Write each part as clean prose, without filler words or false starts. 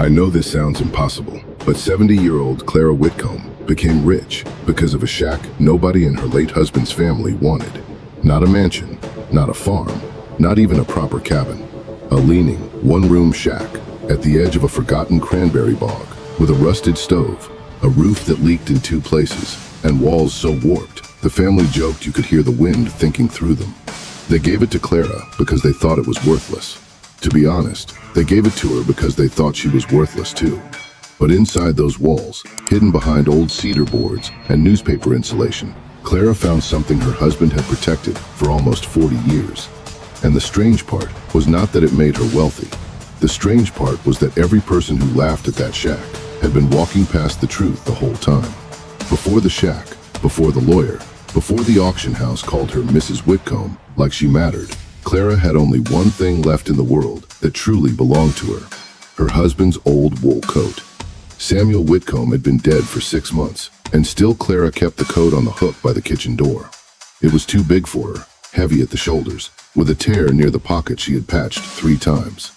I know this sounds impossible, but 70-year-old Clara Whitcomb became rich because of a shack nobody in her late husband's family wanted. Not a mansion, not a farm, not even a proper cabin. A leaning, one-room shack at the edge of a forgotten cranberry bog with a rusted stove, a roof that leaked in 2 places, and walls so warped, the family joked you could hear the wind thinking through them. They gave it to Clara because they thought it was worthless. To be honest, they gave it to her because they thought she was worthless too. But inside those walls, hidden behind old cedar boards and newspaper insulation, Clara found something her husband had protected for almost 40 years. And the strange part was not that it made her wealthy. The strange part was that every person who laughed at that shack had been walking past the truth the whole time. Before the shack, before the lawyer, before the auction house called her Mrs. Whitcomb like she mattered, Clara had only one thing left in the world that truly belonged to her: her husband's old wool coat. Samuel Whitcomb had been dead for 6 months, and still Clara kept the coat on the hook by the kitchen door. It was too big for her, heavy at the shoulders, with a tear near the pocket she had patched 3 times.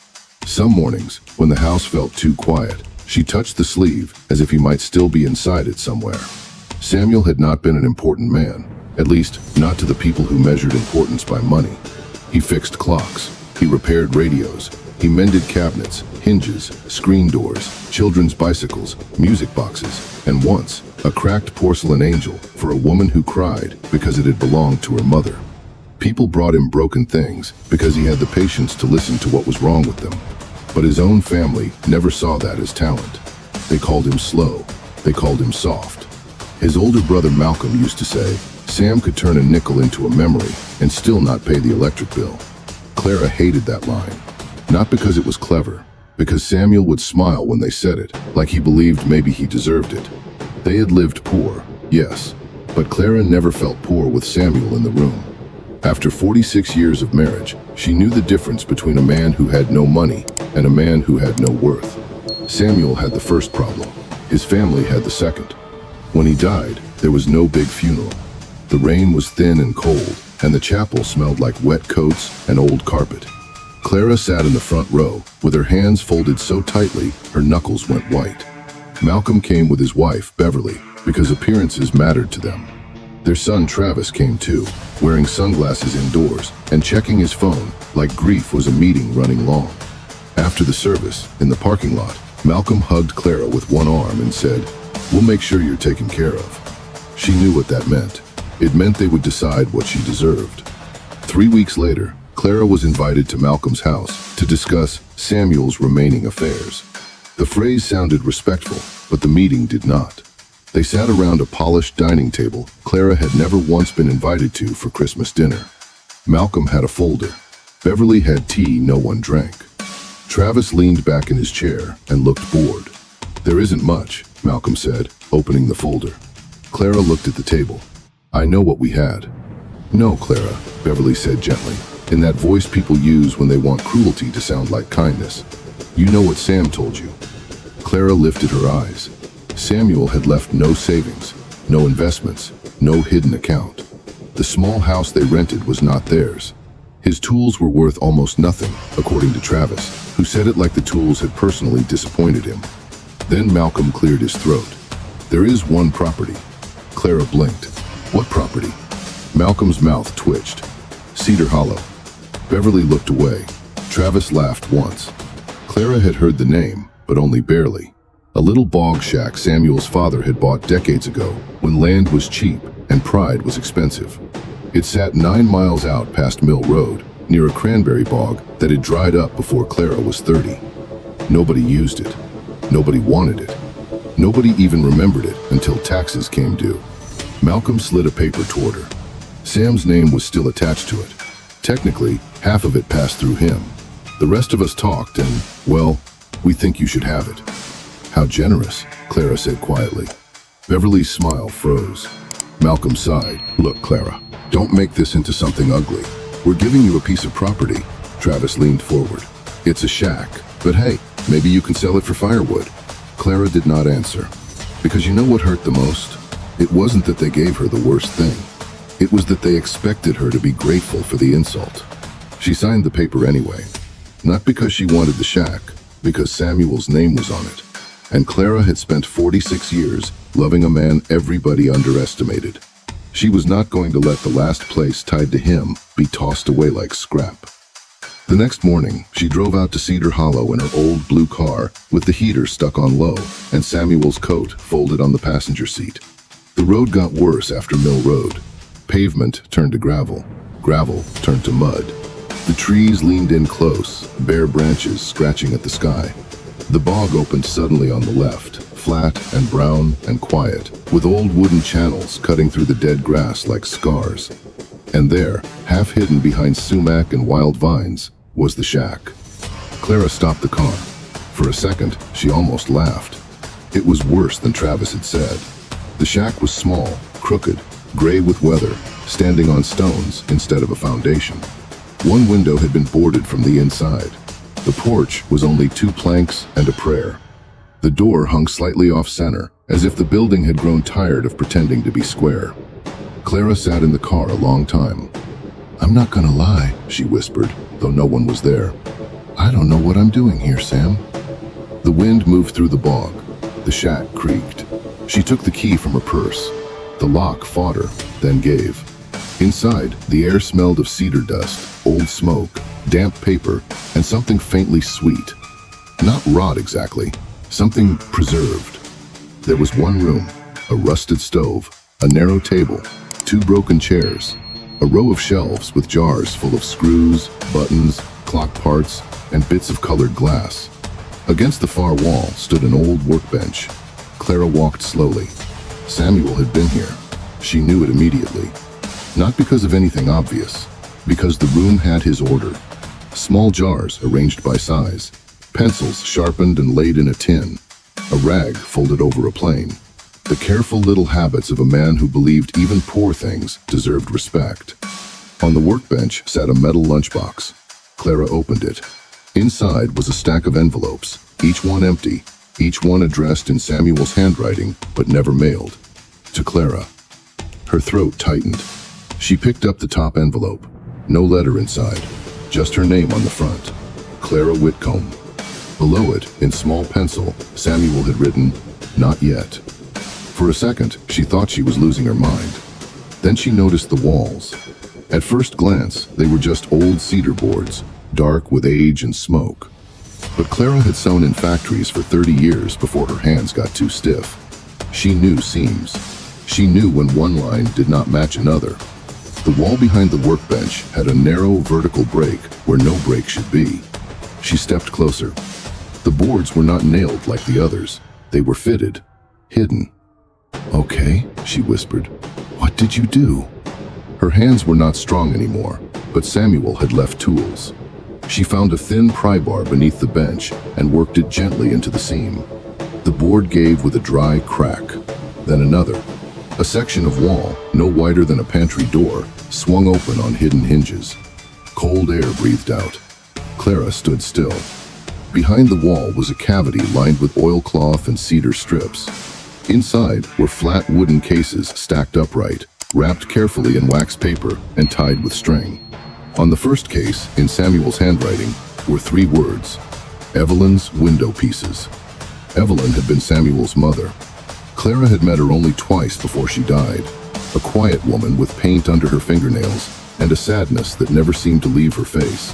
Some mornings, when the house felt too quiet, she touched the sleeve as if he might still be inside it somewhere. Samuel had not been an important man, at least not to the people who measured importance by money. He fixed clocks, he repaired radios, he mended cabinets, hinges, screen doors, children's bicycles, music boxes, and once, a cracked porcelain angel for a woman who cried because it had belonged to her mother. People brought him broken things because he had the patience to listen to what was wrong with them. But his own family never saw that as talent. They called him slow. They called him soft. His older brother Malcolm used to say, Sam could turn a nickel into a memory and still not pay the electric bill. Clara hated that line. Not because it was clever, because Samuel would smile when they said it, like he believed maybe he deserved it. They had lived poor, yes, but Clara never felt poor with Samuel in the room. After 46 years of marriage, she knew the difference between a man who had no money and a man who had no worth. Samuel had the first problem. His family had the second. When he died, there was no big funeral. The rain was thin and cold, and the chapel smelled like wet coats and old carpet. Clara sat in the front row, with her hands folded so tightly her knuckles went white. Malcolm came with his wife, Beverly, because appearances mattered to them. Their son Travis came too, wearing sunglasses indoors and checking his phone like grief was a meeting running long. After the service, in the parking lot, Malcolm hugged Clara with one arm and said, "We'll make sure you're taken care of." She knew what that meant. It meant they would decide what she deserved. 3 weeks later, Clara was invited to Malcolm's house to discuss Samuel's remaining affairs. The phrase sounded respectful, but the meeting did not. They sat around a polished dining table Clara had never once been invited to for Christmas dinner. Malcolm had a folder. Beverly had tea no one drank. Travis leaned back in his chair and looked bored. "There isn't much," Malcolm said, opening the folder. Clara looked at the table. "I know what we had." "No, Clara," Beverly said gently, in that voice people use when they want cruelty to sound like kindness. "You know what Sam told you." Clara lifted her eyes. Samuel had left no savings, no investments, no hidden account. The small house they rented was not theirs. His tools were worth almost nothing, according to Travis, who said it like the tools had personally disappointed him. Then Malcolm cleared his throat. "There is one property." Clara blinked. "What property?" Malcolm's mouth twitched. "Cedar Hollow." Beverly looked away. Travis laughed once. Clara had heard the name, but only barely. A little bog shack Samuel's father had bought decades ago, when land was cheap and pride was expensive. It sat 9 miles out past Mill Road, near a cranberry bog that had dried up before Clara was 30. Nobody used it. Nobody wanted it. Nobody even remembered it until taxes came due. Malcolm slid a paper toward her. Sam's name was still attached to it. Technically, half of it passed through him. The rest of us talked and, well, we think you should have it. "How generous," Clara said quietly. Beverly's smile froze. Malcolm sighed. "Look, Clara, don't make this into something ugly. We're giving you a piece of property." Travis leaned forward. "It's a shack, but hey, maybe you can sell it for firewood." Clara did not answer. Because you know what hurt the most? It wasn't that they gave her the worst thing. It was that they expected her to be grateful for the insult. She signed the paper anyway. Not because she wanted the shack, because Samuel's name was on it. And Clara had spent 46 years loving a man everybody underestimated. She was not going to let the last place tied to him be tossed away like scrap. The next morning, she drove out to Cedar Hollow in her old blue car with the heater stuck on low and Samuel's coat folded on the passenger seat. The road got worse after Mill Road. Pavement turned to gravel. Gravel turned to mud. The trees leaned in close, bare branches scratching at the sky. The bog opened suddenly on the left, flat and brown and quiet, with old wooden channels cutting through the dead grass like scars. And there, half hidden behind sumac and wild vines, was the shack. Clara stopped the car. For a second, she almost laughed. It was worse than Travis had said. The shack was small, crooked, gray with weather, standing on stones instead of a foundation. One window had been boarded from the inside. The porch was only 2 planks and a prayer. The door hung slightly off-center, as if the building had grown tired of pretending to be square. Clara sat in the car a long time. "I'm not gonna lie," she whispered, though no one was there. "I don't know what I'm doing here, Sam." The wind moved through the bog. The shack creaked. She took the key from her purse. The lock fought her, then gave. Inside, the air smelled of cedar dust, old smoke, damp paper, and something faintly sweet. Not rot exactly, something preserved. There was one room, a rusted stove, a narrow table, 2 broken chairs, a row of shelves with jars full of screws, buttons, clock parts, and bits of colored glass. Against the far wall stood an old workbench. Clara walked slowly. Samuel had been here. She knew it immediately. Not because of anything obvious, because the room had his order. Small jars arranged by size, pencils sharpened and laid in a tin, a rag folded over a plane. The careful little habits of a man who believed even poor things deserved respect. On the workbench sat a metal lunchbox. Clara opened it. Inside was a stack of envelopes, each one empty, each one addressed in Samuel's handwriting, but never mailed. To Clara. Her throat tightened. She picked up the top envelope. No letter inside, just her name on the front. Clara Whitcomb. Below it, in small pencil, Samuel had written, "Not yet." For a second, she thought she was losing her mind. Then she noticed the walls. At first glance, they were just old cedar boards, dark with age and smoke. But Clara had sewn in factories for 30 years before her hands got too stiff. She knew seams. She knew when one line did not match another. The wall behind the workbench had a narrow vertical break where no break should be. She stepped closer. The boards were not nailed like the others. They were fitted, hidden. "Okay," she whispered. "What did you do?" Her hands were not strong anymore, but Samuel had left tools. She found a thin pry bar beneath the bench and worked it gently into the seam. The board gave with a dry crack, then another. A section of wall, no wider than a pantry door, swung open on hidden hinges. Cold air breathed out. Clara stood still. Behind the wall was a cavity lined with oilcloth and cedar strips. Inside were flat wooden cases stacked upright, wrapped carefully in wax paper and tied with string. On the first case, in Samuel's handwriting, were 3 words: Evelyn's window pieces. Evelyn had been Samuel's mother. Clara had met her only twice before she died, a quiet woman with paint under her fingernails and a sadness that never seemed to leave her face.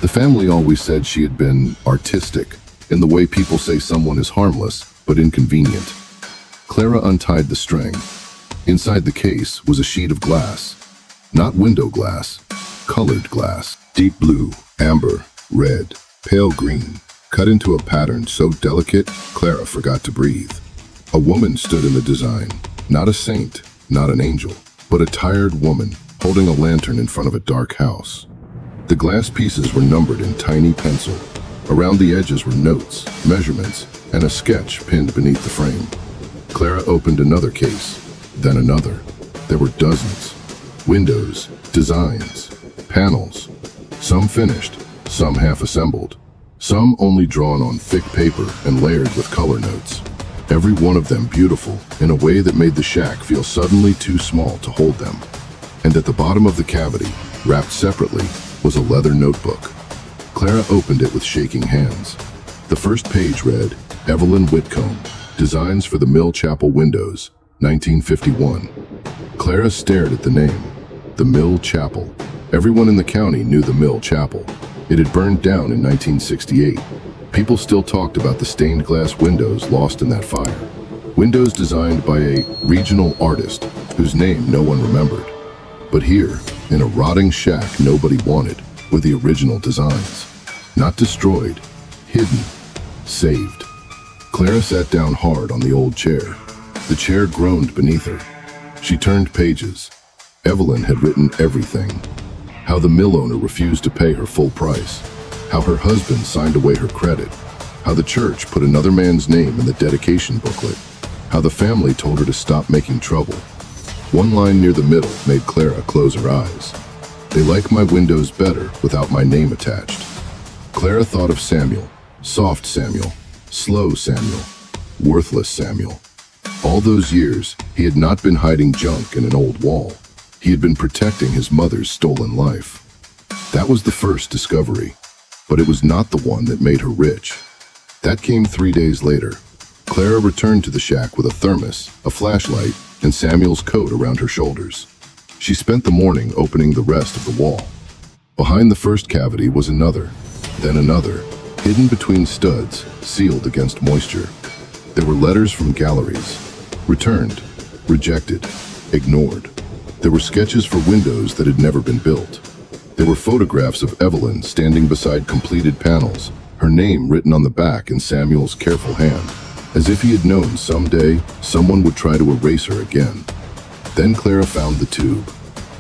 The family always said she had been artistic, in the way people say someone is harmless but inconvenient. Clara untied the string. Inside the case was a sheet of glass. Not window glass, colored glass. Deep blue, amber, red, pale green, cut into a pattern so delicate, Clara forgot to breathe. A woman stood in the design, not a saint, not an angel, but a tired woman holding a lantern in front of a dark house. The glass pieces were numbered in tiny pencil. Around the edges were notes, measurements, and a sketch pinned beneath the frame. Clara opened another case, then another. There were dozens. Windows, designs, panels. Some finished, some half-assembled. Some only drawn on thick paper and layered with color notes. Every one of them beautiful in a way that made the shack feel suddenly too small to hold them. And at the bottom of the cavity, wrapped separately, was a leather notebook. Clara opened it with shaking hands. The first page read, Evelyn Whitcomb, Designs for the Mill Chapel Windows, 1951. Clara stared at the name. The Mill Chapel. Everyone in the county knew the Mill Chapel. It had burned down in 1968. People still talked about the stained glass windows lost in that fire. Windows designed by a regional artist whose name no one remembered. But here, in a rotting shack nobody wanted, were the original designs. Not destroyed, hidden, saved. Clara sat down hard on the old chair. The chair groaned beneath her. She turned pages. Evelyn had written everything. How the mill owner refused to pay her full price. How her husband signed away her credit. How the church put another man's name in the dedication booklet. How the family told her to stop making trouble. One line near the middle made Clara close her eyes. They like my windows better without my name attached. Clara thought of Samuel. Soft Samuel. Slow Samuel. Worthless Samuel. All those years, he had not been hiding junk in an old wall. He had been protecting his mother's stolen life. That was the first discovery. But it was not the one that made her rich. That came 3 days later. Clara returned to the shack with a thermos, a flashlight, and Samuel's coat around her shoulders. She spent the morning opening the rest of the wall. Behind the first cavity was another, then another, hidden between studs, sealed against moisture. There were letters from galleries. Returned, rejected, ignored. There were sketches for windows that had never been built. There were photographs of Evelyn standing beside completed panels, her name written on the back in Samuel's careful hand, as if he had known someday someone would try to erase her again. Then Clara found the tube.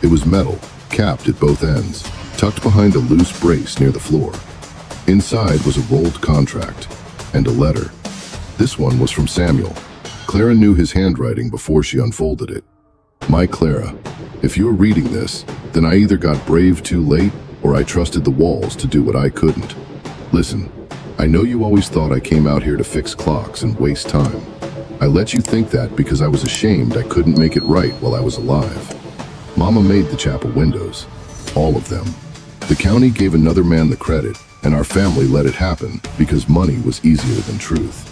It was metal, capped at both ends, tucked behind a loose brace near the floor. Inside was a rolled contract and a letter. This one was from Samuel. Clara knew his handwriting before she unfolded it. My Clara, if you're reading this, then I either got brave too late or I trusted the walls to do what I couldn't. Listen, I know you always thought I came out here to fix clocks and waste time. I let you think that because I was ashamed I couldn't make it right while I was alive. Mama made the chapel windows. All of them. The county gave another man the credit, and our family let it happen because money was easier than truth.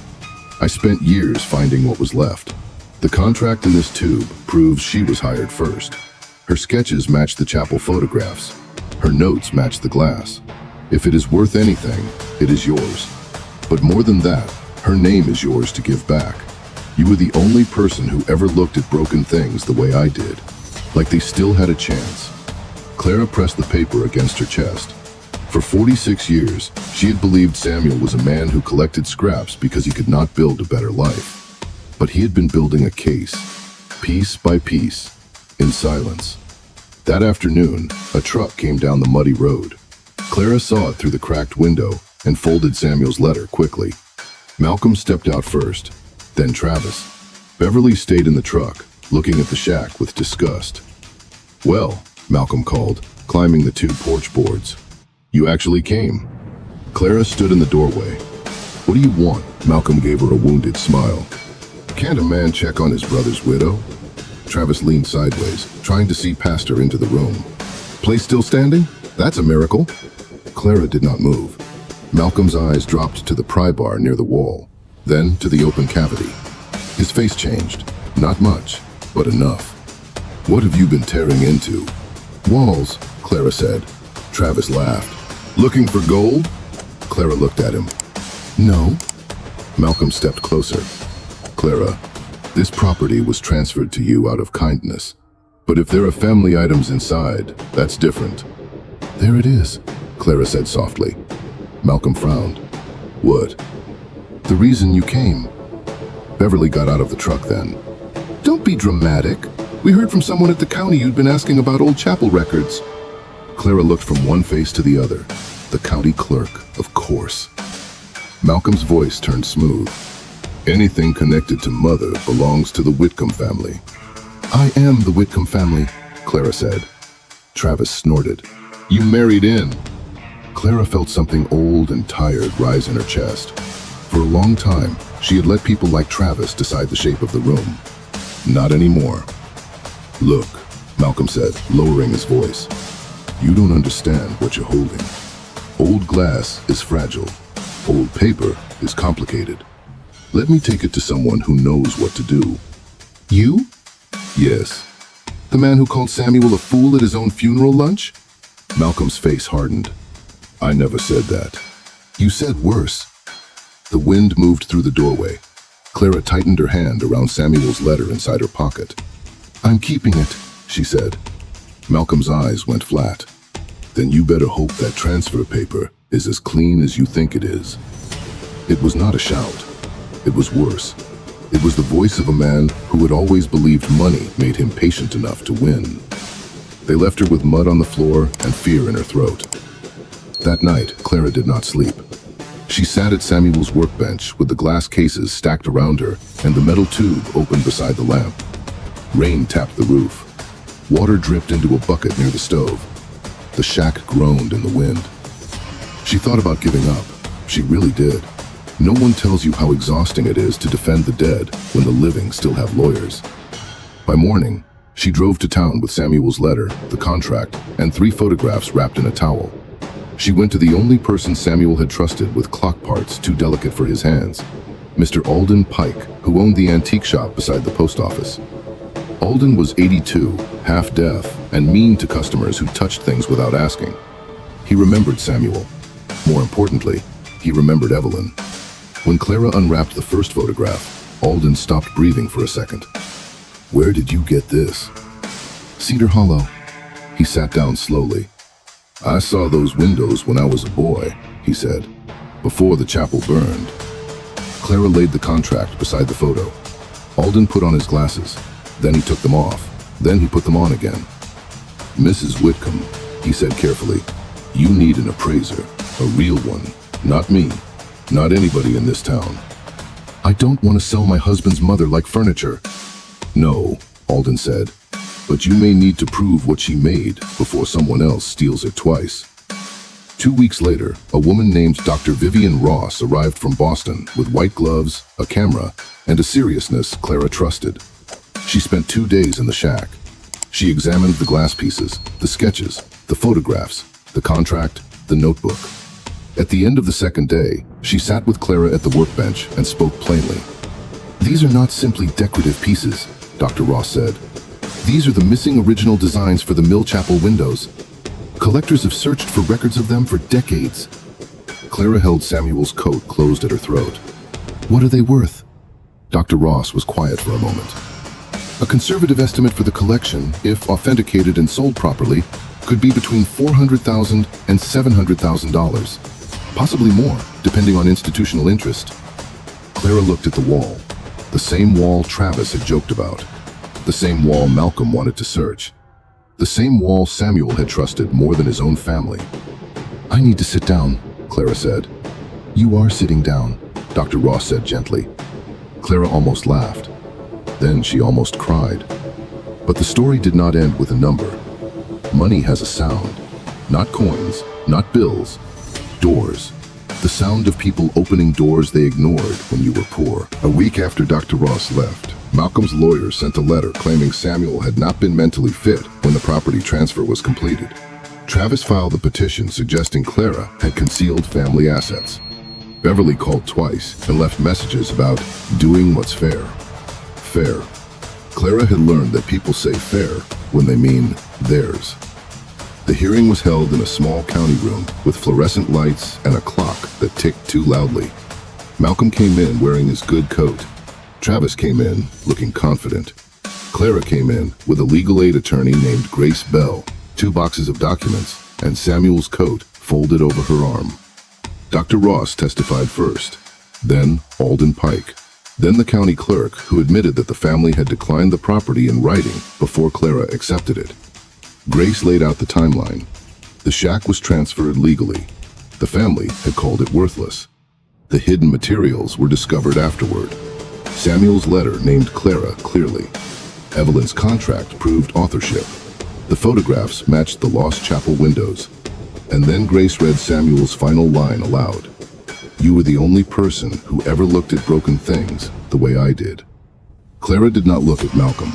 I spent years finding what was left. The contract in this tube proves she was hired first. Her sketches match the chapel photographs. Her notes match the glass. If it is worth anything, it is yours. But more than that, her name is yours to give back. You were the only person who ever looked at broken things the way I did, like they still had a chance. Clara pressed the paper against her chest. For 46 years, she had believed Samuel was a man who collected scraps because he could not build a better life. But he had been building a case, piece by piece, in silence. That afternoon, a truck came down the muddy road. Clara saw it through the cracked window and folded Samuel's letter quickly. Malcolm stepped out first, then Travis. Beverly stayed in the truck, looking at the shack with disgust. Well, Malcolm called, climbing the 2 porch boards. You actually came. Clara stood in the doorway. What do you want? Malcolm gave her a wounded smile. Can't a man check on his brother's widow? Travis leaned sideways, trying to see past her into the room. Place still standing? That's a miracle. Clara did not move. Malcolm's eyes dropped to the pry bar near the wall, then to the open cavity. His face changed. Not much, but enough. What have you been tearing into? Walls, Clara said. Travis laughed. Looking for gold? Clara looked at him. No. Malcolm stepped closer. Clara, this property was transferred to you out of kindness. But if there are family items inside, that's different. There it is, Clara said softly. Malcolm frowned. What? The reason you came. Beverly got out of the truck then. Don't be dramatic. We heard from someone at the county you'd been asking about old chapel records. Clara looked from one face to the other. The county clerk, of course. Malcolm's voice turned smooth. Anything connected to Mother belongs to the Whitcomb family. I am the Whitcomb family, Clara said. Travis snorted. You married in. Clara felt something old and tired rise in her chest. For a long time, she had let people like Travis decide the shape of the room. Not anymore. Look, Malcolm said, lowering his voice. You don't understand what you're holding. Old glass is fragile. Old paper is complicated. Let me take it to someone who knows what to do. You? Yes. The man who called Samuel a fool at his own funeral lunch? Malcolm's face hardened. I never said that. You said worse. The wind moved through the doorway. Clara tightened her hand around Samuel's letter inside her pocket. I'm keeping it, she said. Malcolm's eyes went flat. Then you better hope that transfer paper is as clean as you think it is. It was not a shout. It was worse. It was the voice of a man who had always believed money made him patient enough to win. They left her with mud on the floor and fear in her throat. That night, Clara did not sleep. She sat at Samuel's workbench with the glass cases stacked around her and the metal tube open beside the lamp. Rain tapped the roof. Water dripped into a bucket near the stove. The shack groaned in the wind. She thought about giving up. She really did. No one tells you how exhausting it is to defend the dead when the living still have lawyers. By morning, she drove to town with Samuel's letter, the contract, and 3 photographs wrapped in a towel. She went to the only person Samuel had trusted with clock parts too delicate for his hands, Mr. Alden Pike, who owned the antique shop beside the post office. Alden was 82, half-deaf, and mean to customers who touched things without asking. He remembered Samuel. More importantly, he remembered Evelyn. When Clara unwrapped the first photograph, Alden stopped breathing for a second. Where did you get this? Cedar Hollow. He sat down slowly. I saw those windows when I was a boy, he said, before the chapel burned. Clara laid the contract beside the photo. Alden put on his glasses. Then he took them off. Then he put them on again. Mrs. Whitcomb, he said carefully, you need an appraiser, a real one, not me, not anybody in this town. I don't want to sell my husband's mother like furniture. No, Alden said, but you may need to prove what she made before someone else steals it twice. 2 weeks later, a woman named Dr. Vivian Ross arrived from Boston with white gloves, a camera, and a seriousness Clara trusted. She spent 2 days in the shack. She examined the glass pieces, the sketches, the photographs, the contract, the notebook. At the end of the second day, she sat with Clara at the workbench and spoke plainly. These are not simply decorative pieces, Dr. Ross said. These are the missing original designs for the Mill Chapel windows. Collectors have searched for records of them for decades. Clara held Samuel's coat closed at her throat. What are they worth? Dr. Ross was quiet for a moment. A conservative estimate for the collection, if authenticated and sold properly, could be between $400,000 and $700,000. Possibly more, depending on institutional interest. Clara looked at the wall. The same wall Travis had joked about. The same wall Malcolm wanted to search. The same wall Samuel had trusted more than his own family. I need to sit down, Clara said. You are sitting down, Dr. Ross said gently. Clara almost laughed. Then she almost cried. But the story did not end with a number. Money has a sound. Not coins, not bills. Doors. The sound of people opening doors they ignored when you were poor. A week after Dr. Ross left, Malcolm's lawyer sent a letter claiming Samuel had not been mentally fit when the property transfer was completed. Travis filed a petition suggesting Clara had concealed family assets. Beverly called twice and left messages about doing what's fair. Fair. Clara had learned that people say fair when they mean theirs. The hearing was held in a small county room with fluorescent lights and a clock that ticked too loudly. Malcolm came in wearing his good coat. Travis came in looking confident. Clara came in with a legal aid attorney named Grace Bell, 2 boxes of documents, and Samuel's coat folded over her arm. Dr. Ross testified first, then Alden Pike, then the county clerk who admitted that the family had declined the property in writing before Clara accepted it. Grace laid out the timeline. The shack was transferred legally. The family had called it worthless. The hidden materials were discovered afterward. Samuel's letter named Clara clearly. Evelyn's contract proved authorship. The photographs matched the lost chapel windows. And then Grace read Samuel's final line aloud. You were the only person who ever looked at broken things the way I did. Clara did not look at Malcolm.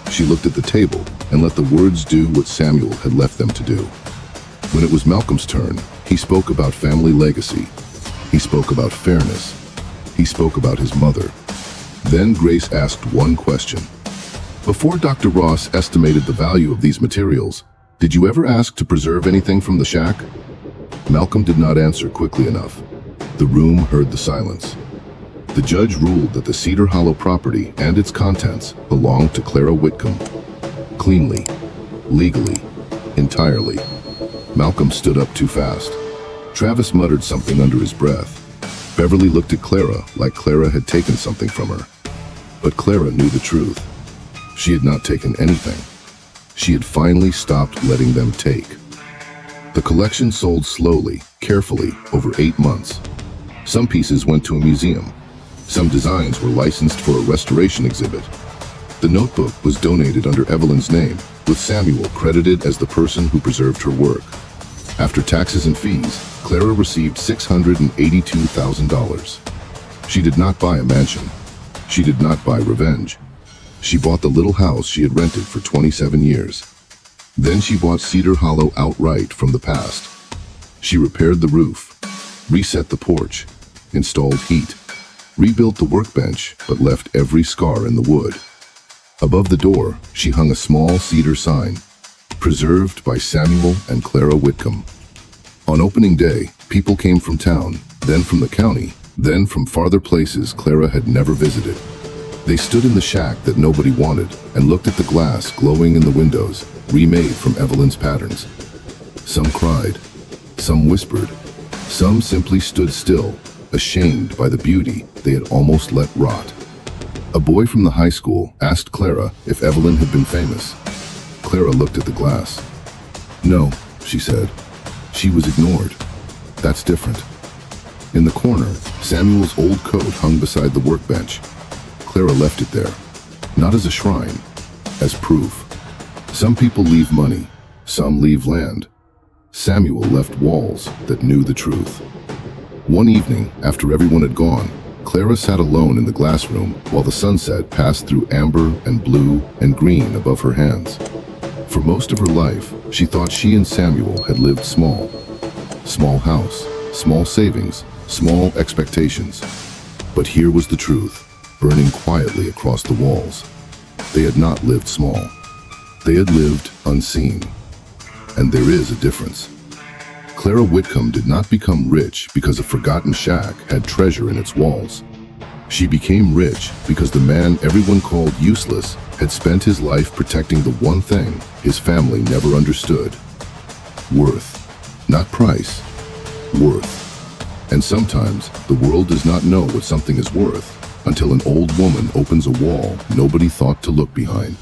She looked at the table and let the words do what Samuel had left them to do. When it was Malcolm's turn, he spoke about family legacy. He spoke about fairness. He spoke about his mother. Then Grace asked one question. Before Dr. Ross estimated the value of these materials, did you ever ask to preserve anything from the shack? Malcolm did not answer quickly enough. The room heard the silence. The judge ruled that the Cedar Hollow property and its contents belonged to Clara Whitcomb. Cleanly, legally, entirely. Malcolm stood up too fast. Travis muttered something under his breath. Beverly looked at Clara like Clara had taken something from her. But Clara knew the truth. She had not taken anything. She had finally stopped letting them take. The collection sold slowly, carefully, over 8 months. Some pieces went to a museum. Some designs were licensed for a restoration exhibit. The notebook was donated under Evelyn's name, with Samuel credited as the person who preserved her work. After taxes and fees, Clara received $682,000. She did not buy a mansion. She did not buy revenge. She bought the little house she had rented for 27 years. Then she bought Cedar Hollow outright from the past. She repaired the roof, reset the porch, installed heat, rebuilt the workbench, but left every scar in the wood. Above the door, she hung a small cedar sign, preserved by Samuel and Clara Whitcomb. On opening day, people came from town, then from the county, then from farther places Clara had never visited. They stood in the shack that nobody wanted and looked at the glass glowing in the windows, remade from Evelyn's patterns. Some cried, some whispered, some simply stood still, ashamed by the beauty they had almost let rot. A boy from the high school asked Clara if Evelyn had been famous. Clara looked at the glass. "No," she said. "She was ignored. That's different." In the corner, Samuel's old coat hung beside the workbench. Clara left it there, not as a shrine, as proof. Some people leave money, some leave land. Samuel left walls that knew the truth. One evening, after everyone had gone, Clara sat alone in the glass room while the sunset passed through amber and blue and green above her hands. For most of her life, she thought she and Samuel had lived small. Small house, small savings, small expectations. But here was the truth, burning quietly across the walls. They had not lived small. They had lived unseen. And there is a difference. Clara Whitcomb did not become rich because a forgotten shack had treasure in its walls. She became rich because the man everyone called useless had spent his life protecting the one thing his family never understood. Worth. Not price. Worth. And sometimes the world does not know what something is worth until an old woman opens a wall nobody thought to look behind.